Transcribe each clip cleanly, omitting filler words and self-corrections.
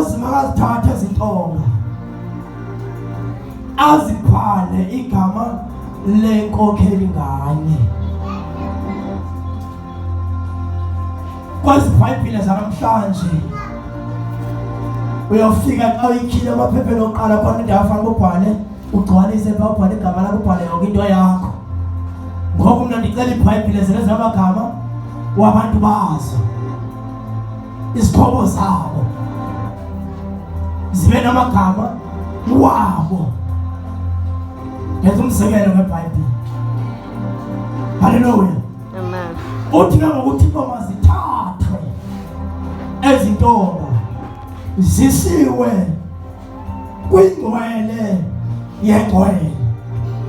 Makazithathe izintonga azibhale igama lenkokheli nganye kwezibhayibhile zanamhlanje. Uyofika ayikhile amaphepheni oqala khona indawo afanele ubhale ugcwalise pha ubhale igama lakho ubhale yonke into yakho. Ngoku mina ndicela iBhayibhile zenza amagama wabantu bazo, izikhobo zabo zibe namagama wabo. Yenza umzekelo ngeBhayibhile. Hallelujah. Amen. Uthi ngokuthi inkomo zithathwe ezintonga zisiwe kwingcwele yengcwele,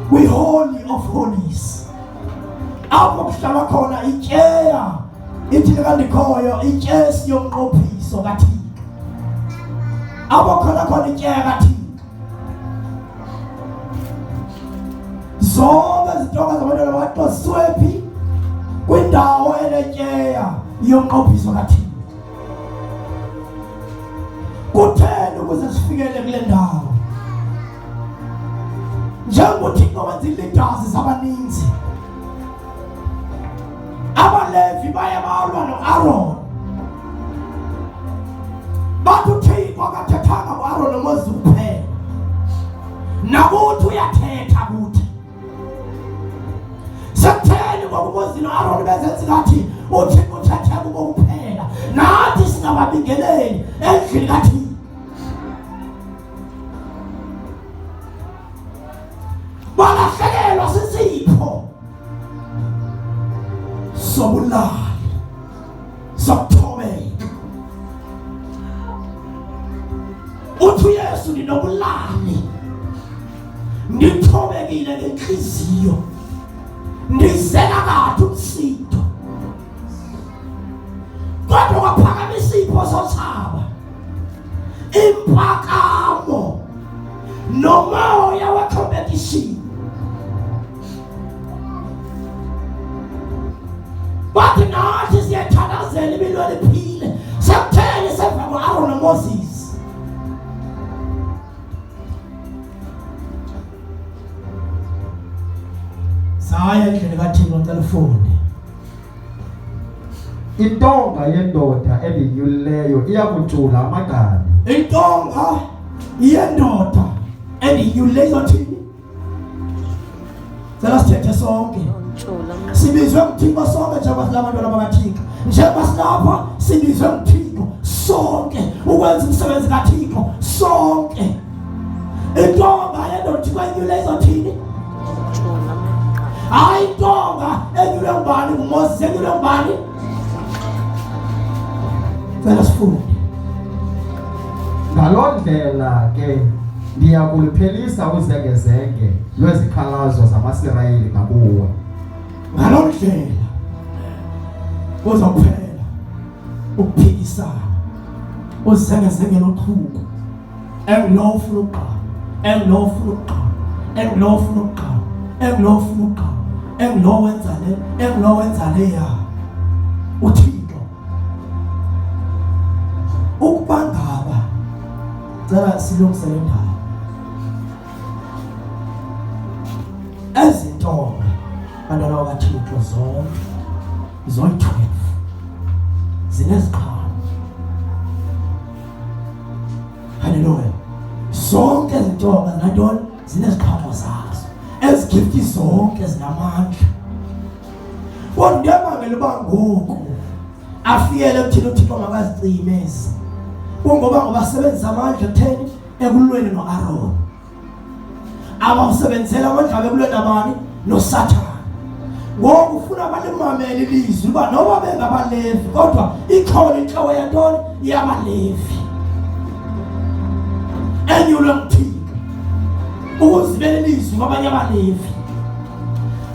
kwi-Holy of Holies, apho kuhlala khona ityeya ithi kandikhoyo ityesi yomnqophiso kaThixo, apho khona ityeya kaThixo. Zonke izintonga zabantwana baxoswe phi kwindawo enetyeya yomnqophiso kaThixo. Kutheni ukuze sifikele kule ndawo? Njengokuthi wenza ileaders abaninzi, abaLevi baye balwa no-Aaron, bathi uThixo akathethanga ngo-Aaron noMoses kuphela, nakuthi uyathetha kuthi. Sekutheni ngoku uMoses no-Aaron bezenza ngathi uThixo uthethe kubo kuphela, nathi singababingeleli endlini kaThixo? Balahlekelwa sisipho sobulali, sokuthobeka. Uthi uYesu ninobulali, ngithobekile ngenhliziyo, ndizela kade umsitho, kodwa kwaphakama isipho sothaba, impakamo nomoya we-competition. Bathi nathi siyathandazela impilo eliphile, sekutheni semva kwa-Aaron noMoses? Saya endlini kaThixo ngicela. Intonga yendoda endinyulileyo iyakutshula amagadi. Intonga yendoda endinyulileyo thini? Cela sithethe sonke. Sibizwe nguThixo sonke njengoba silabantwana bakaThixo. Njengoba silapha sibizwe nguThixo sonke ukwenza umsebenzi kaThixo sonke. Intonga yendoda Thixo enyulileyo thini? Hayi intonga enyule ngubani? nguMoses enyule ngubani? Cela sifunde. Ngaloo ndlela ke ndiyakuliphelisa uzengezenge lwezikhalazo zamaSirayeli ngakuwe. Ngaloo ndlela uzophela ukuphikisana, uzengezenge loqhuko, engilofuna uqala, engilofuna uqala, engilofuna uqala, engilofuna uqala, engilowenza le, engilowenza leya. Uthixo ukubangaba cela silungisele indawo. Ezintonga bantwana bakaThixo zonke zoyi-12 zineziqhamo. Hallelujah. Zonke izintonga zinantoni? Zineziqhamo zazo. Ezigifti zonke zinamandla. Kodwa ndiyabangela uba ngoku afiyele ukuthini uThixo makazicimezi, kungoba basebenzisa amandla ekutheni ekulweni no-Aaron. Abawusebenzela amandla ekulweni nabani? NoSathane. Ngoku ufuna balimamele ilizwi uba noba bengabaLevi kodwa ikhona inhloko yantoni? YabaLevi enyulwe nguThixo ukuzibela ilizwi kwabanye abaLevi.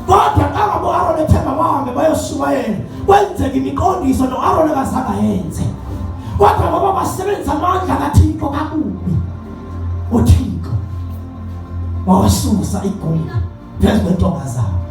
Kodwa xa ngabe u-Aaron ethemba bahambe bayoshumayela, kwenzeka imiqondiso no-Aaron akazange yenze, kodwa ngoba basebenzisa amandla kaThixo kakubi, uThixo wawasusa igunya phezu kwentonga zabo.